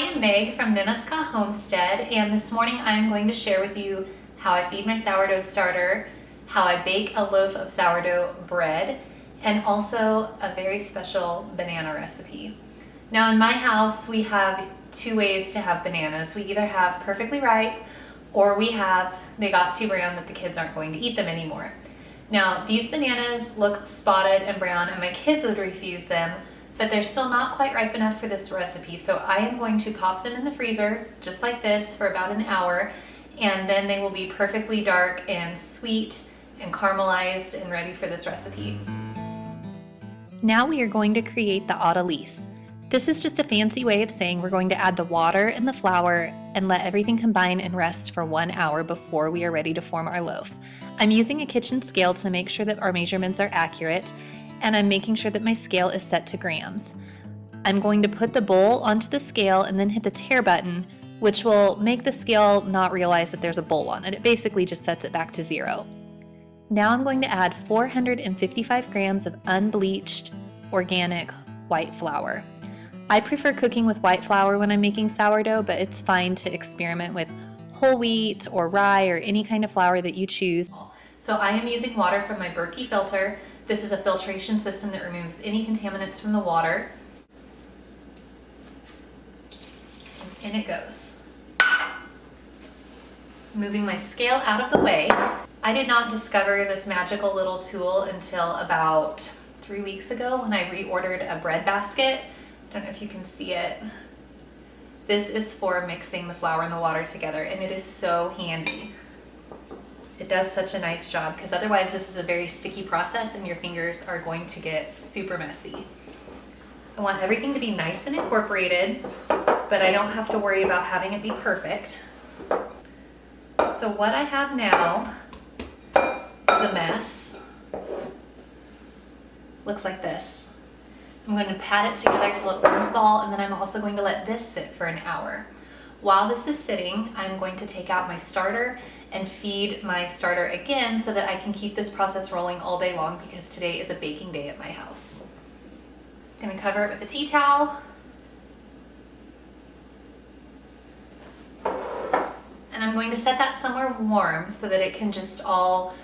am Meg from Ninnescah Homestead, and this morning I am going to share with you how I feed my sourdough starter, how I bake a loaf of sourdough bread, and also a very special banana recipe. Now in my house we have two ways to have bananas. We either have perfectly ripe or we have they got too brown that the kids aren't going to eat them anymore. Now these bananas look spotted and brown and my kids would refuse them, but they're still not quite ripe enough for this recipe. So I am going to pop them in the freezer just like this for about an hour, and then they will be perfectly dark and sweet and caramelized and ready for this recipe. Now we are going to create the Autolyse. This is just a fancy way of saying we're going to add the water and the flour and let everything combine and rest for 1 hour before we are ready to form our loaf. I'm using a kitchen scale to make sure that our measurements are accurate, and I'm making sure that my scale is set to grams. I'm going to put the bowl onto the scale and then hit the tare button, which will make the scale not realize that there's a bowl on it. It basically just sets it back to 0. Now I'm going to add 455 grams of unbleached organic white flour. I prefer cooking with white flour when I'm making sourdough, but it's fine to experiment with whole wheat or rye or any kind of flour that you choose. So I am using water from my Berkey filter. This is a filtration system that removes any contaminants from the water. And in it goes. Moving my scale out of the way. I did not discover this magical little tool until about 3 weeks ago when I reordered a bread basket. I don't know if you can see it. This is for mixing the flour and the water together, and it is so handy. It does such a nice job because otherwise this is a very sticky process and your fingers are going to get super messy. I want everything to be nice and incorporated, but I don't have to worry about having it be perfect. So what I have now is a mess. Looks like this. I'm going to pat it together till it forms a ball, and then I'm also going to let this sit for an hour. While this is sitting, I'm going to take out my starter and feed my starter again so that I can keep this process rolling all day long because today is a baking day at my house. I'm going to cover it with a tea towel. And I'm going to set that somewhere warm so that it can just all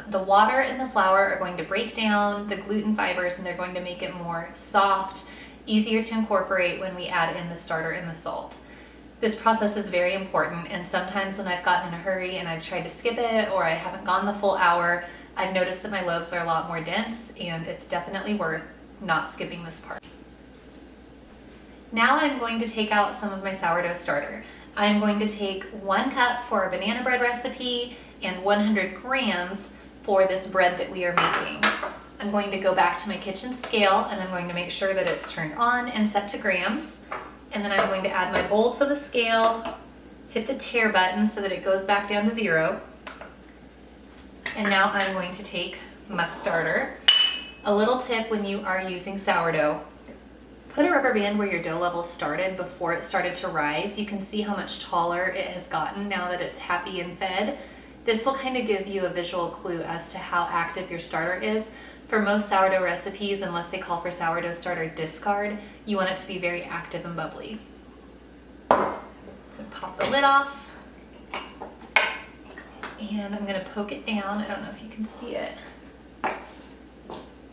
the water and the flour are going to break down the gluten fibers and they're going to make it more soft, easier to incorporate when we add in the starter and the salt. This process is very important, and sometimes when I've gotten in a hurry and I've tried to skip it or I haven't gone the full hour, I've noticed that my loaves are a lot more dense, and it's definitely worth not skipping this part. Now I'm going to take out some of my sourdough starter. I'm going to take 1 cup for a banana bread recipe and 100 grams for this bread that we are making. I'm going to go back to my kitchen scale and I'm going to make sure that it's turned on and set to grams. And then I'm going to add my bowl to the scale, hit the tare button so that it goes back down to 0. And now I'm going to take my starter. A little tip when you are using sourdough, put a rubber band where your dough level started before it started to rise. You can see how much taller it has gotten now that it's happy and fed. This will kind of give you a visual clue as to how active your starter is. For most sourdough recipes, unless they call for sourdough starter discard, you want it to be very active and bubbly. I'm going to pop the lid off, and I'm going to poke it down. I don't know if you can see it.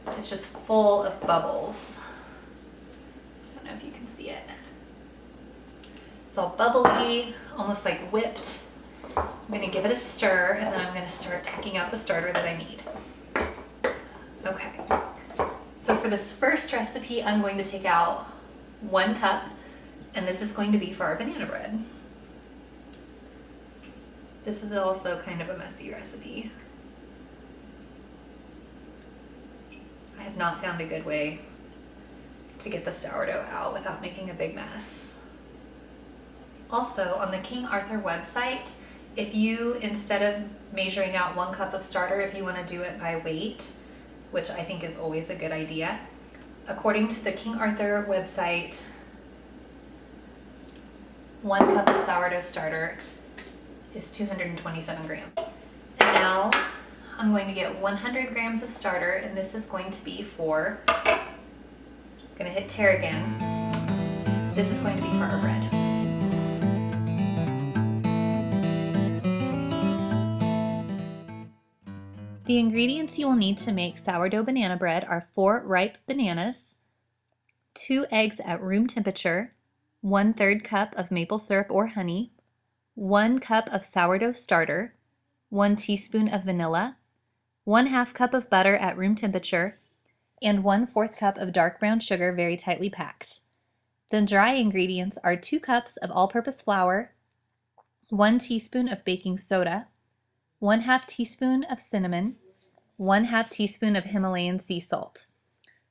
It's just full of bubbles. I don't know if you can see it. It's all bubbly, almost like whipped. I'm going to give it a stir, and then I'm going to start taking out the starter that I need. Okay, so for this first recipe, I'm going to take out 1 cup, and this is going to be for our banana bread. This is also kind of a messy recipe. I have not found a good way to get the sourdough out without making a big mess. Also, on the King Arthur website, if you, instead of measuring out 1 cup of starter, if you want to do it by weight, which I think is always a good idea, according to the King Arthur website, 1 cup of sourdough starter is 227 grams. And now I'm going to get 100 grams of starter, and this is going to be for, I'm going to hit tare again. This is going to be for our bread. The ingredients you will need to make sourdough banana bread are 4 ripe bananas, 2 eggs at room temperature, 1/3 cup of maple syrup or honey, 1 cup of sourdough starter, 1 teaspoon of vanilla, 1/2 cup of butter at room temperature, and 1/4 cup of dark brown sugar very tightly packed. The dry ingredients are 2 cups of all-purpose flour, 1 teaspoon of baking soda, 1/2 teaspoon of cinnamon, 1/2 teaspoon of Himalayan sea salt.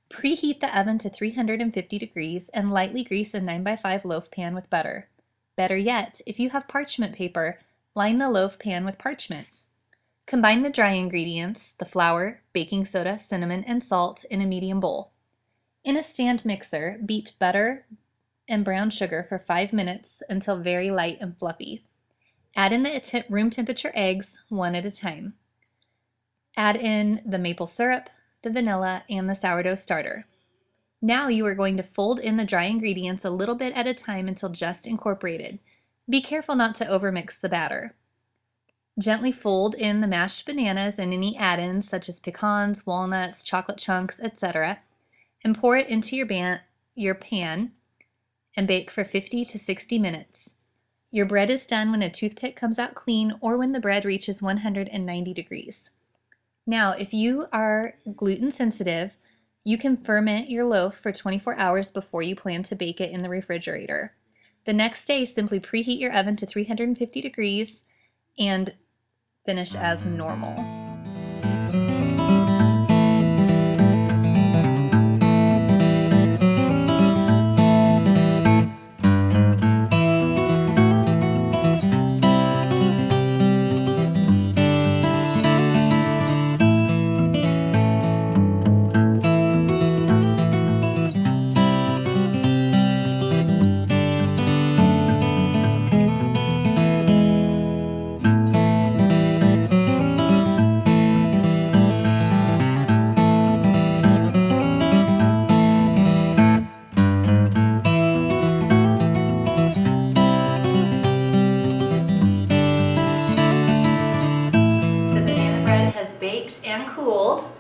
Preheat the oven to 350 degrees and lightly grease a 9x5 loaf pan with butter. Better yet, if you have parchment paper, line the loaf pan with parchment. Combine the dry ingredients, the flour, baking soda, cinnamon, and salt in a medium bowl. In a stand mixer, beat butter and brown sugar for 5 minutes until very light and fluffy. Add in the room temperature eggs, one at a time. Add in the maple syrup, the vanilla, and the sourdough starter. Now you are going to fold in the dry ingredients a little bit at a time until just incorporated. Be careful not to overmix the batter. Gently fold in the mashed bananas and any add-ins such as pecans, walnuts, chocolate chunks, etc., and pour it into your pan and bake for 50 to 60 minutes. Your bread is done when a toothpick comes out clean or when the bread reaches 190 degrees. Now, if you are gluten sensitive, you can ferment your loaf for 24 hours before you plan to bake it in the refrigerator. The next day, simply preheat your oven to 350 degrees and finish as normal. Baked and cooled,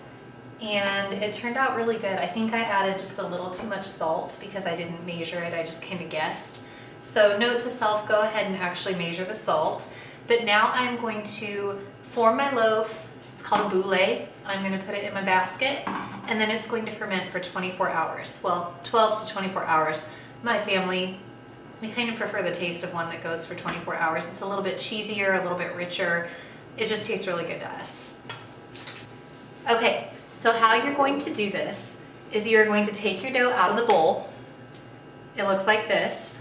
and it turned out really good. I think I added just a little too much salt because I didn't measure it, I just kind of guessed. So note to self, go ahead and actually measure the salt. But now I'm going to form my loaf. It's called a boule. I'm going to put it in my basket, and then it's going to ferment for 24 hours. Well, 12 to 24 hours. My family, we kind of prefer the taste of one that goes for 24 hours. It's a little bit cheesier, a little bit richer. It just tastes really good to us. Okay, so how you're going to do this is you're going to take your dough out of the bowl. It looks like this.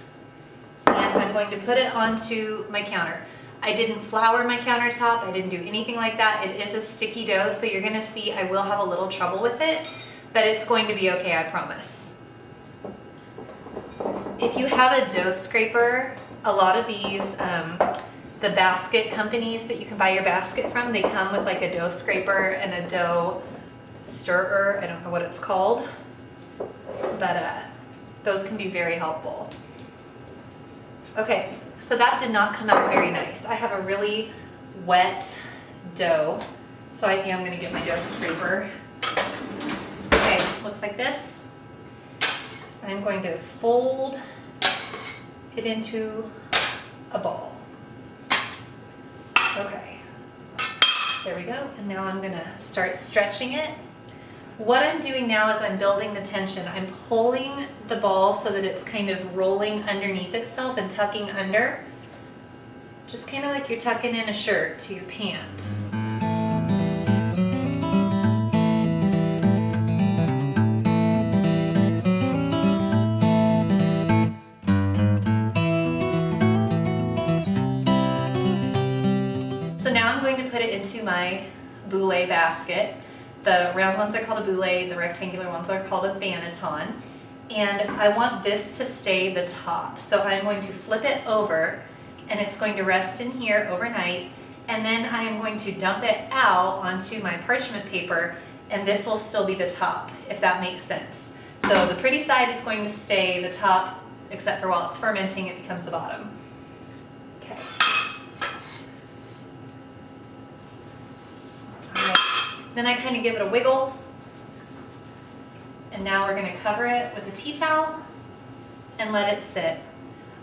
And I'm going to put it onto my counter. I didn't flour my countertop. I didn't do anything like that. It is a sticky dough, so you're going to see I will have a little trouble with it, but it's going to be okay, I promise. If you have a dough scraper, a lot of these, the basket companies that you can buy your basket from, they come with like a dough scraper and a dough stirrer. I don't know what it's called, but those can be very helpful. Okay, so that did not come out very nice. I have a really wet dough, so I am going to get my dough scraper. Okay, looks like this. I'm going to fold it into a ball. Okay, there we go. And now I'm gonna start stretching it. What I'm doing now is I'm building the tension. I'm pulling the ball so that it's kind of rolling underneath itself and tucking under. Just kind of like you're tucking in a shirt to your pants. Now I'm going to put it into my boule basket. The round ones are called a boule, the rectangular ones are called a banneton. And I want this to stay the top. So I'm going to flip it over, and it's going to rest in here overnight. And then I am going to dump it out onto my parchment paper, and this will still be the top, if that makes sense. So the pretty side is going to stay the top, except for while it's fermenting, it becomes the bottom. Okay. Then I kind of give it a wiggle. And now we're going to cover it with a tea towel and let it sit.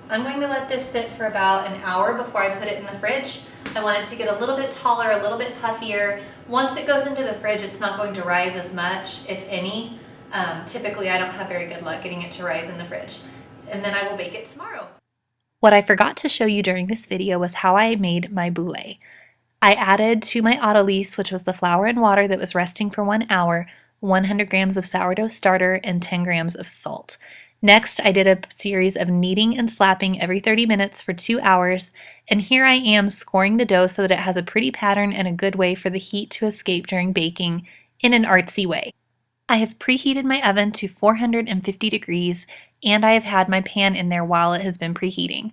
I'm going to let this sit for about an hour before I put it in the fridge. I want it to get a little bit taller, a little bit puffier. Once it goes into the fridge, it's not going to rise as much, if any. Typically, I don't have very good luck getting it to rise in the fridge. And then I will bake it tomorrow. What I forgot to show you during this video was how I made my boule. I added to my Autolyse, which was the flour and water that was resting for 1 hour, 100 grams of sourdough starter and 10 grams of salt. Next, I did a series of kneading and slapping every 30 minutes for 2 hours, and here I am scoring the dough so that it has a pretty pattern and a good way for the heat to escape during baking in an artsy way. I have preheated my oven to 450 degrees, and I have had my pan in there while it has been preheating.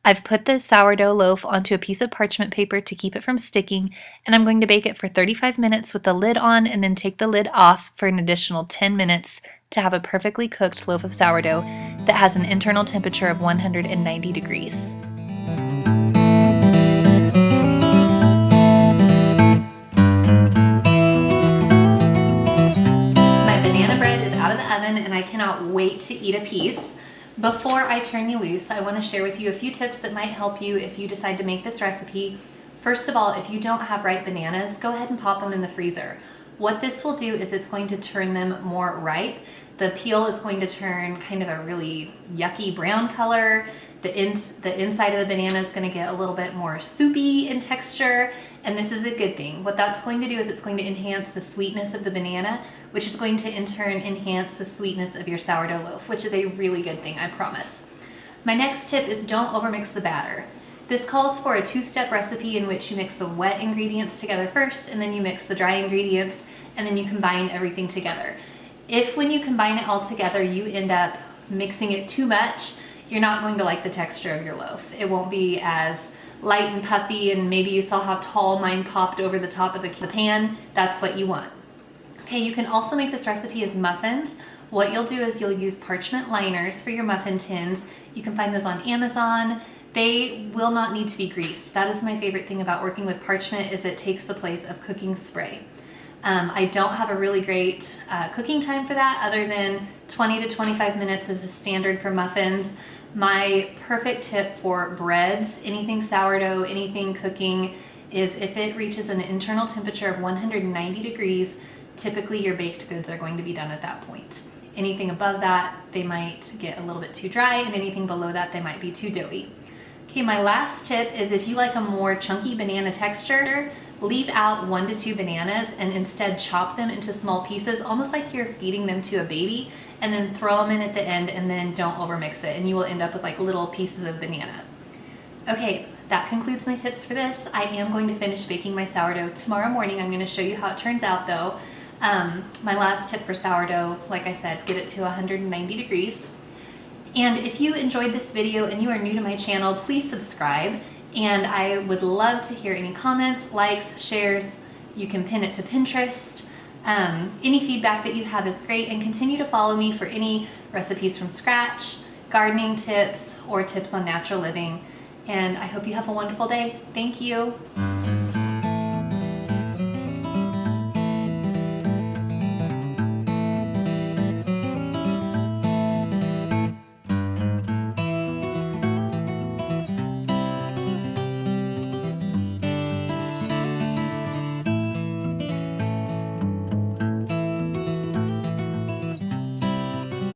I've put the sourdough loaf onto a piece of parchment paper to keep it from sticking, and I'm going to bake it for 35 minutes with the lid on and then take the lid off for an additional 10 minutes to have a perfectly cooked loaf of sourdough that has an internal temperature of 190 degrees. My banana bread is out of the oven and I cannot wait to eat a piece. Before I turn you loose, I want to share with you a few tips that might help you if you decide to make this recipe. First of all, if you don't have ripe bananas, go ahead and pop them in the freezer. What this will do is it's going to turn them more ripe. The peel is going to turn kind of a really yucky brown color. The inside of the banana is going to get a little bit more soupy in texture, and this is a good thing. What that's going to do is it's going to enhance the sweetness of the banana, which is going to in turn enhance the sweetness of your sourdough loaf, which is a really good thing, I promise. My next tip is don't overmix the batter. This calls for a two-step recipe in which you mix the wet ingredients together first, and then you mix the dry ingredients, and then you combine everything together. If when you combine it all together, you end up mixing it too much, you're not going to like the texture of your loaf. It won't be as light and puffy, and maybe you saw how tall mine popped over the top of the pan. That's what you want. Okay, you can also make this recipe as muffins. What you'll do is you'll use parchment liners for your muffin tins. You can find those on Amazon. They will not need to be greased. That is my favorite thing about working with parchment, is it takes the place of cooking spray. I don't have a really great cooking time for that, other than 20 to 25 minutes is a standard for muffins. My perfect tip for breads, anything sourdough, anything cooking, is if it reaches an internal temperature of 190 degrees, typically your baked goods are going to be done at that point. Anything above that, they might get a little bit too dry, and anything below that, they might be too doughy. Okay, my last tip is if you like a more chunky banana texture, leave out 1 to 2 bananas and instead chop them into small pieces, almost like you're feeding them to a baby, and then throw them in at the end, and then don't overmix it, and you will end up with like little pieces of banana. Okay, that concludes my tips for this. I am going to finish baking my sourdough tomorrow morning. I'm going to show you how it turns out though. My last tip for sourdough, like I said, get it to 190 degrees. And if you enjoyed this video and you are new to my channel, please subscribe. And I would love to hear any comments, likes, shares. You can pin it to Pinterest. Any feedback that you have is great, and continue to follow me for any recipes from scratch, gardening tips, or tips on natural living. And I hope you have a wonderful day. Thank you.